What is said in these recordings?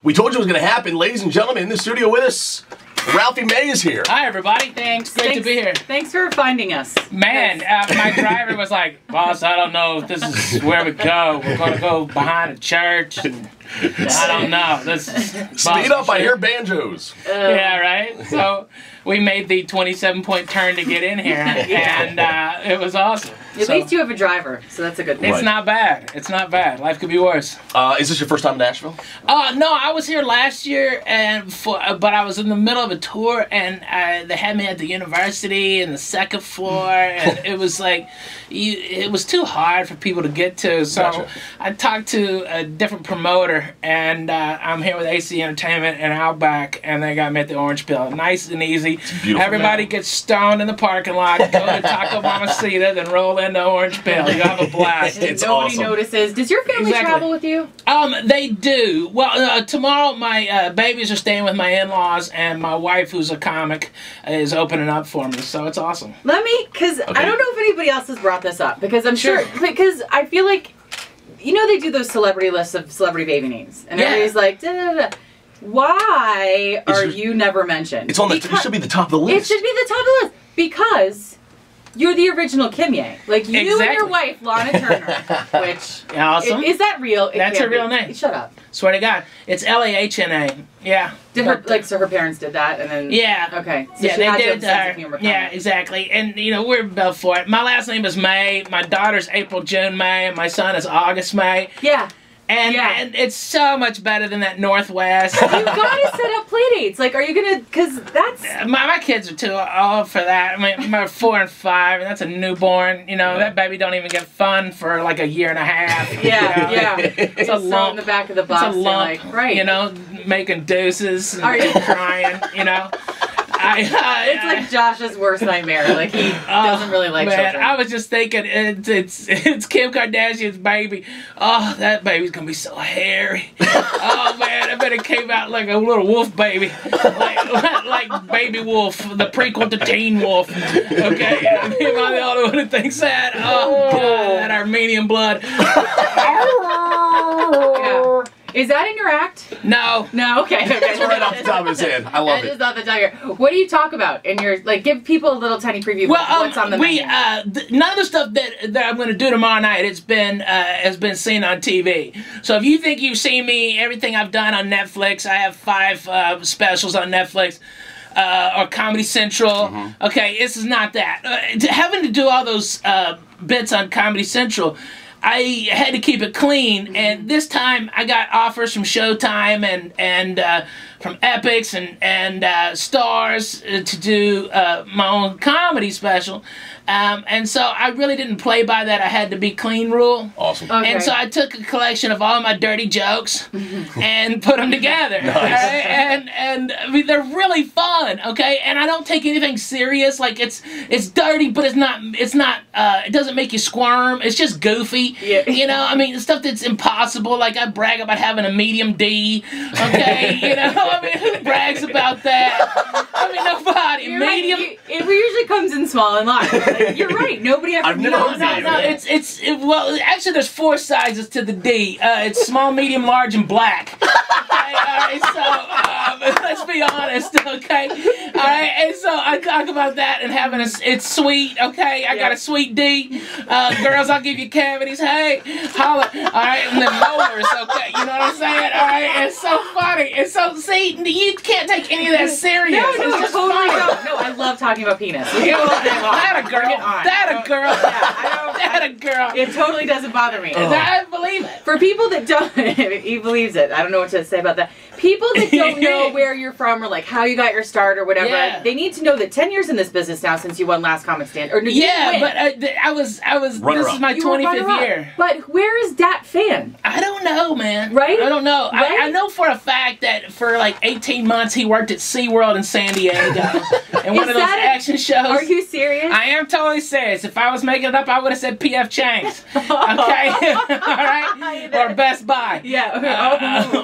We told you it was going to happen. Ladies and gentlemen, in the studio with us, Ralphie May is here. Hi, everybody. Thanks to be here. Thanks for finding us. Man, my driver was like, boss, I don't know if this is where we go. We're going to go behind a church. And I don't know. This is Speed up, I hear banjos. Yeah, right? So we made the 27-point turn to get in here, and it was awesome. At least you have a driver, so that's a good thing. It's not bad. It's not bad. Life could be worse. Is this your first time in Asheville? No, I was here last year, but I was in the middle of a tour, and they had me at the university in the second floor, and it was like, it was too hard for people to get to. So Gotcha. I talked to a different promoter, and I'm here with AC Entertainment and Outback, and they got me at the Orange Peel. Nice and easy. Everybody gets stoned in the parking lot, go to Taco Mamacita, then roll into Orange Peel. You have a blast. It's Nobody awesome. notices. Does your family travel with you? They do. Well, tomorrow my babies are staying with my in-laws, and my wife, who's a comic, is opening up for me. So it's awesome. Because I don't know if anybody else has brought this up, because I'm sure, because I feel like, you know, they do those celebrity lists of celebrity baby names, and everybody's like, da, da, da. Why are you never mentioned? It's on it should be the top of the list. It should be the top of the list because you're the original Kimye. Like you and your wife, Lana Turner. Which awesome. Is that real? That's a real name. Shut up. Swear to God, it's Lahna. Yeah. Did her so her parents did that, and then okay. So yeah, she they had did. to have a sense of humor. Yeah, exactly. And you know we're built for it. My last name is May. My daughter's April, June, May. And my son is August, May. Yeah. And it's so much better than that Northwest. You gotta set up play dates. Like, are you gonna? Because that's my kids are too old for that. I mean, my 4 and 5, and that's a newborn. You know, that baby don't even get fun for like a year and a half. Yeah. It's a lump in the back of the box. It's a lump. Like, right. You know, making deuces and crying. You know. It's like Josh's worst nightmare. Like he doesn't really like children. I was just thinking, it's Kim Kardashian's baby. Oh, that baby's gonna be so hairy. Oh man, I bet it came out like a little wolf baby, like Baby Wolf, the prequel to Teen Wolf. Okay, am I the only one who thinks that? Oh God, that Armenian blood. Yeah. Is that in your act? No. No, okay. It's right off the top of his head. I love it. That is off the top of your head. What do you talk about in your, like, give people a little tiny preview of what's on the menu? None of the stuff that I'm going to do tomorrow night has been seen on TV. So if you think you've seen me, everything I've done on Netflix, I have 5 specials on Netflix. Or Comedy Central. Okay, this is not that. Having to do all those bits on Comedy Central, I had to keep it clean, and this time I got offers from Showtime and from Epics and Stars to do my own comedy special, and so I really didn't play by that I had to be clean rule. Awesome. Okay. And so I took a collection of all my dirty jokes and put them together. Nice. Right? And I mean, they're really fun, okay? And I don't take anything serious. Like it's dirty, but it doesn't make you squirm. It's just goofy. Yeah. You know, I mean, stuff that's impossible. Like I brag about having a medium D, okay? You know, I mean, who brags about that? I mean, nobody. You're medium. Right. It usually comes in small and large. Like, you're right. Nobody ever. I've never heard that. No. Well, actually, there's 4 sizes to the D. It's small, medium, large, and black. Okay, all right. So let's be honest. Okay, all right. And so I talk about that and having it's sweet. Okay, I got a sweet D. Girls, I'll give you cavities. Hey, holla. All right, and then molars. Okay, you know what I'm saying? All right. It's so funny. It's so you can't take any of that serious. No, it's just totally funny. don't. No, I love talking about penis. That a girl. That a girl. That a girl. It totally doesn't bother me. I believe it. For people that don't, he believes it. I don't know what to say about that. People that don't know where you're from or like how you got your start or whatever, they need to know that 10 years in this business now since you won Last Comic Stand. Or but I was. This is my 25th year. But where is Dat Fan? I don't know, man. Right? I don't know. Right? I know for a fact that for like 18 months he worked at SeaWorld in San Diego and one of those action shows. Are you serious? I am totally serious. If I was making it up, I would have said P.F. Chang's. Okay? All right? Or Best Buy. Yeah.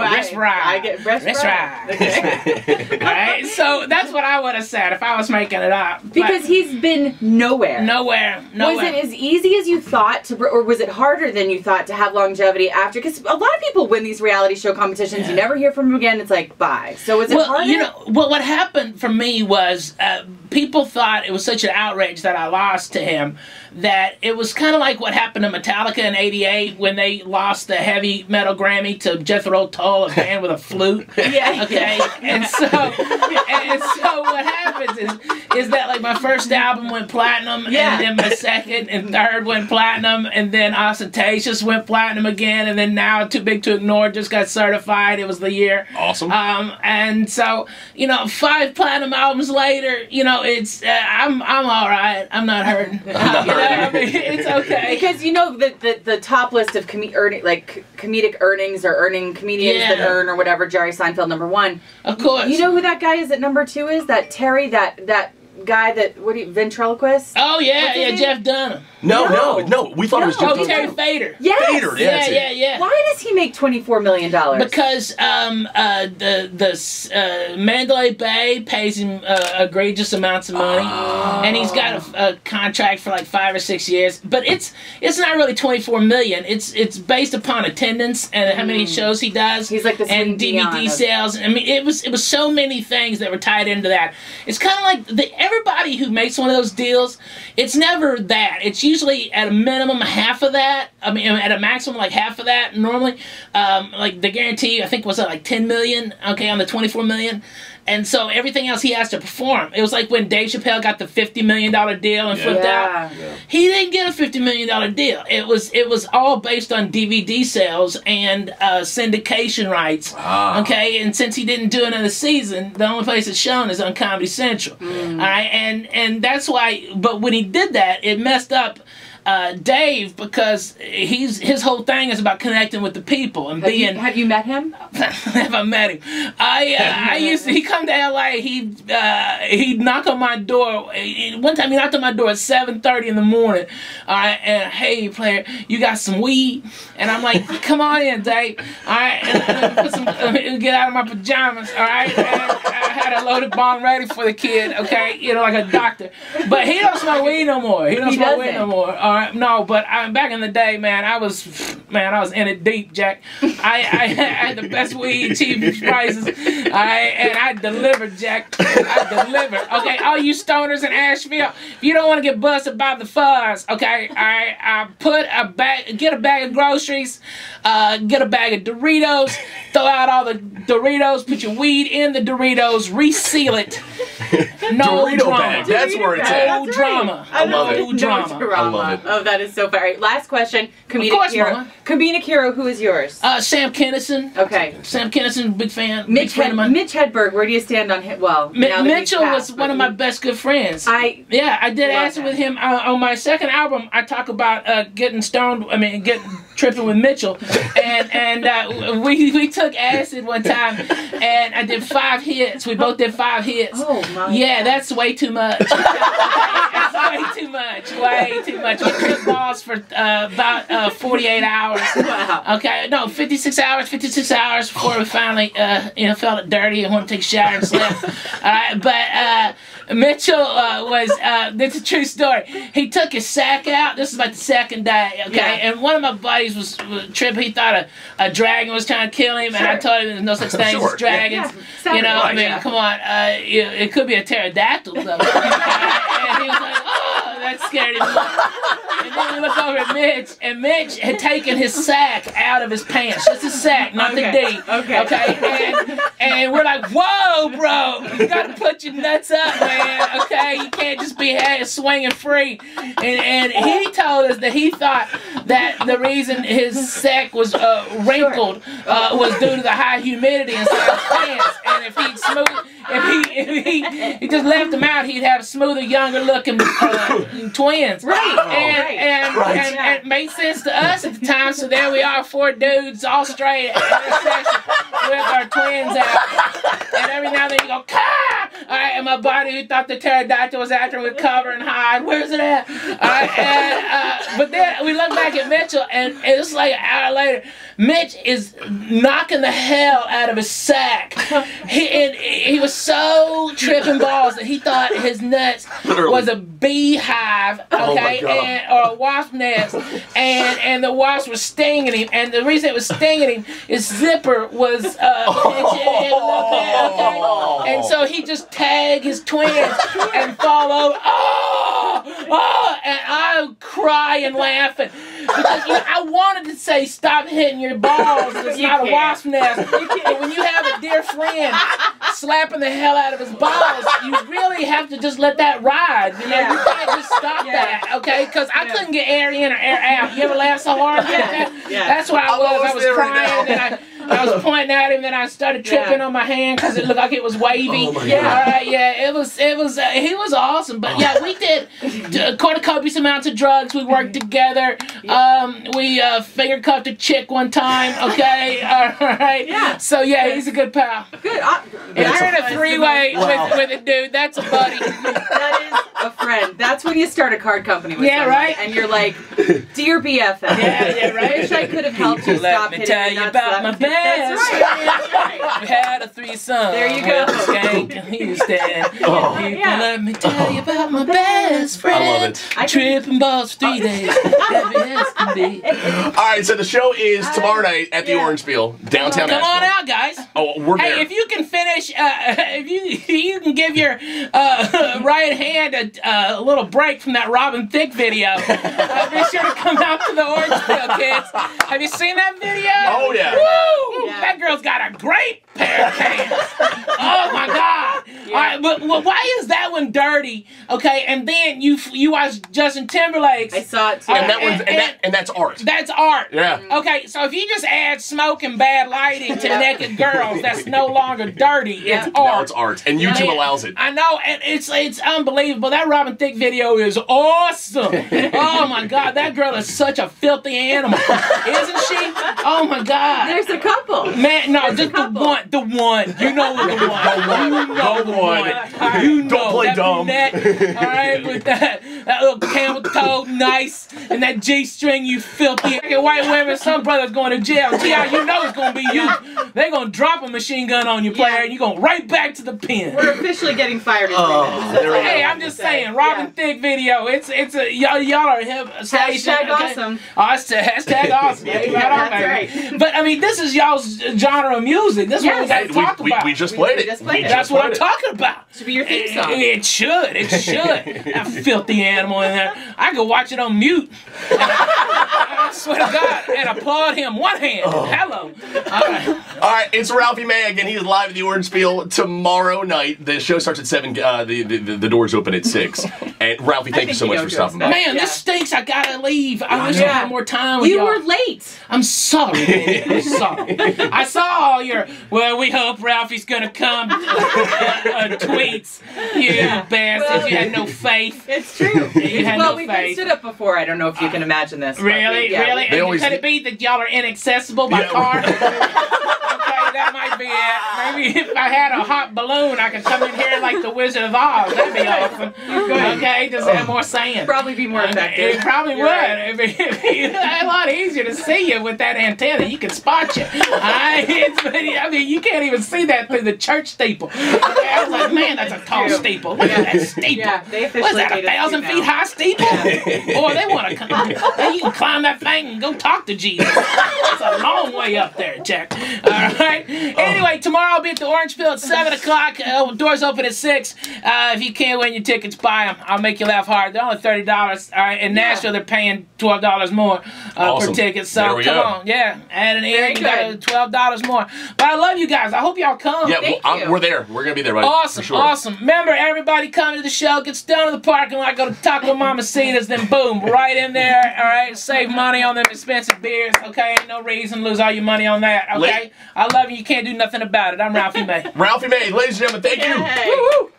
Rest Ride. I get Rest Ride. Okay. All right? Okay, so that's what I would have said if I was making it up. Because he's been nowhere. Nowhere. Was it as easy as you thought to, or was it harder than you thought to have longevity after? Because a lot of people win these reality show competitions. You never hear from them again. It's like, bye. So was it harder? You know, what happened for me was people thought it was such an outrage that I lost to him that it was kind of like what happened to Metallica in '88 when they lost the heavy metal Grammy to Jethro Tull, a band with a flute. Yeah. Okay. And so what happens is that like my first album went platinum, and then my second and third went platinum, and then Ostentatious went platinum again, and then now Too Big to Ignore just got certified. It was the year. Awesome. And so 5 platinum albums later, it's I'm all right. I'm not hurting. I mean, it's okay. Because the top list of comedic earnings or earning comedians that earn or whatever, Jerry Seinfeld #1. Of course. You know who that guy is that #2 is? That Terry, that guy that ventriloquist? Oh yeah, Jeff Dunham. No. We thought it was Jeff Dunham. Terry Fader. Yes. Fader, yeah. Why does he make $24 million? Because the Mandalay Bay pays him egregious amounts of money, and he's got a contract for like 5 or 6 years. But it's not really $24 million. It's based upon attendance and how many shows he does. He's like the and DVD sales. I mean, it was so many things that were tied into that. It's kind of like everybody who makes one of those deals. It's never that. It's usually at a minimum half of that. I mean, at a maximum like half of that normally. Like the guarantee, I think was like $10 million. Okay, on the $24 million. And so everything else he has to perform. It was like when Dave Chappelle got the $50 million deal and flipped out. Yeah. He didn't get a $50 million deal. It was all based on DVD sales and syndication rights. Okay, and since he didn't do it in a season, the only place it's shown is on Comedy Central. All right, and that's why. But when he did that, it messed up Dave, because his whole thing is about connecting with the people and being. Have you met him? Have I met him? I used to. He come to LA. He'd knock on my door. One time he knocked on my door at 7:30 in the morning. All right, and hey player, you got some weed? And I'm like, come on in, Dave. All right, and get out of my pajamas. All right, and I had a loaded bong ready for the kid. Okay, like a doctor. But he don't smoke weed no more. He don't smoke weed no more. All right, no, but back in the day, man, I was in it deep, Jack. I had the best weed, cheap prices. All right, and I delivered, Jack. I delivered. Okay, all you stoners in Asheville, if you don't want to get busted by the fuzz, okay, all right, get a bag of groceries, get a bag of Doritos, throw out all the Doritos, put your weed in the Doritos, reseal it. No Dorito drama. bag. That's where it's at. No drama. I love it. No drama. I love it. Oh, that is so funny. Last question. Comedic hero. Mama. Comedic hero. Who is yours? Sam Kinison. Okay. Sam Kinison, big fan. Mitch Hedberg. Where do you stand on him? Well, Mitchell was one of my best good friends. I did acid with him on my second album. I talk about getting stoned. I mean, tripping with Mitchell, and we took acid one time, and I did 5 hits. We both did 5 hits. Oh my! Yeah, that's way too much. That's way too much. Way too much. We took balls for about 48 hours. Wow. Okay, no, 56 hours. 56 hours before we finally felt dirty and wanted to take a shower and sleep. But Mitchell was. This is a true story. He took his sack out. This is like the second day. Okay, and one of my buddies was tripping. He thought a dragon was trying to kill him, and I told him there's no such thing as dragons. Come on, it could be a pterodactyl though. And he was like, oh, that scared him. And then we look over at Mitch, and Mitch had taken his sack out of his pants, just his sack, not the D. Okay. And we're like, whoa, bro, you gotta put your nuts up, man. Okay, you can't just be swinging free. And he told us that he thought that the reason his sack was wrinkled was due to the high humidity inside his pants, and if he just left them out, he'd have smoother, younger looking twins. And it made sense to us at the time. So there we are, 4 dudes, all straight, with our twins out. And every now and then you go, Kah! All right, and my buddy who thought the pterodactyl was after him would cover and hide. Where's it at? But then we look back at Mitchell, and it's like an hour later, Mitch is knocking the hell out of his sack. He was so tripping balls that he thought his nuts was a beehive, okay, or a wasp nest, and the wasp was stinging him. And the reason it was stinging him, his zipper was pinching in a little bit, okay? And so he just tagged his twins and fall over. And I'm crying, laughing. Because I wanted to say, stop hitting your balls. It's not a wasp nest. But when you have a dear friend slapping the hell out of his balls, you really have to just let that ride. You know, you can't just stop that, okay? Because I couldn't get air in or air out. You ever laugh so hard? That's what I was. I was crying, and I was pointing at him, and I started tripping on my hand because it looked like it was wavy. All right, it was. He was awesome. But yeah, we did copious amounts of drugs. We worked together. We finger cuffed a chick one time. Okay, all right. Yeah. So yeah, he's a good pal. Good. If you're in a three-way with a dude, that's a buddy. That is a friend. That's when you start a card company with someone, right. And you're like, dear BFF. Yeah, right. I wish I could have helped you stop hitting Let me tell you about my best friend. We had a threesome. There you go. Skank in Houston. Let me tell you about my best friend. I love it. Tripping balls for 3 days. Happy as can be. All right, so the show is tomorrow night at the Orange Peel, downtown Come on Asheville. out, guys. Oh, we're there. Hey, if you can finish, if you can give your right hand a little break from that Robin Thicke video, be sure to come out to the Orange Peel, kids. Have you seen that video? Oh, yeah. Woo! Yeah. That girl's got a great pair of pants. Oh, my God. Yeah. All right, but why is that one dirty? Okay, and then you watch Justin Timberlake's. I saw it too. And that's art. That's art. Yeah. Okay, so if you just add smoke and bad lighting to naked girls, that's no longer dirty. It's art. Now it's art, and YouTube allows it. I know, and it's unbelievable. That Robin Thicke video is awesome. Oh my God, that girl is such a filthy animal, isn't she? Oh my God. There's a couple. Man, no, just the one. The one. You know the one. You know the one. You know. Don't play dumb. Brunette, all right, with that little camel toe, nice, and that G-string, you filthy white women. Some brothers going to jail. G.I., you know it's going to be you. They're going to drop a machine gun on you, player, and you're going right back to the pen. We're officially getting fired in 3 minutes. Hey, I'm just saying, Robin Thicke video. It's a y'all are hip station. Hashtag awesome. Oh, hashtag awesome. That's right. But I mean, this is y'all's genre of music. This is what we got to talk about. We just played it. That's what I'm talking about. Should be your theme song. It should. It should. That filthy animal in there. I could watch it on mute. I swear to God, and applaud him. One hand. Hello. All right. It's Ralphie May again. He's live at the Orange Peel tomorrow night. The show starts at 7. The doors open at 6. And Ralphie, thank you so much for stopping by. Man, this stinks. I gotta leave. I wish I had more time with you. You were late. I'm sorry, baby. I'm sorry. I saw all your, well, we hope Ralphie's gonna come tweets. You bastards. You had no faith. It's true. You had no we've faith. been stood up before. I don't know if you can imagine this. Really? Really? Could it be that y'all are inaccessible by car? Okay, that might be it. Maybe if I had a hot balloon, I could come in here like the Wizard of Oz. That'd be awesome. Okay, just have more sand. Probably be more effective. It probably would. Right. It'd be a lot easier to see you with that antenna. You can spot you. I mean, you can't even see that through the church steeple. Okay, I was like, man, that's a tall steeple. Look at that steeple. Yeah, they officially what's that, 1,000 feet high steeple? Boy, they want to come. You can climb that thing and go talk to Jesus. It's a long way up there, Jack. All right. Anyway, tomorrow I'll be at the Orange Peel at 7 o'clock. Doors open at 6. If you can't win your tickets, buy them. I'll make you laugh hard. They're only $30. All right. In Nashville, they're paying $12 more per ticket. So come on, add an ear. You got $12 more. But I love you guys. I hope y'all come. Yeah, we're there. We're gonna be there, buddy. Awesome, sure. awesome. Remember, everybody come to the show, gets down to the parking lot, go to Taco Mamacitas, then boom, right in there. All right, save money on them expensive beers. Okay, ain't no reason to lose all your money on that. Okay, I love you. You can't do nothing about it. I'm Ralphie May. Ralphie May, ladies and gentlemen, thank you. Woo-hoo.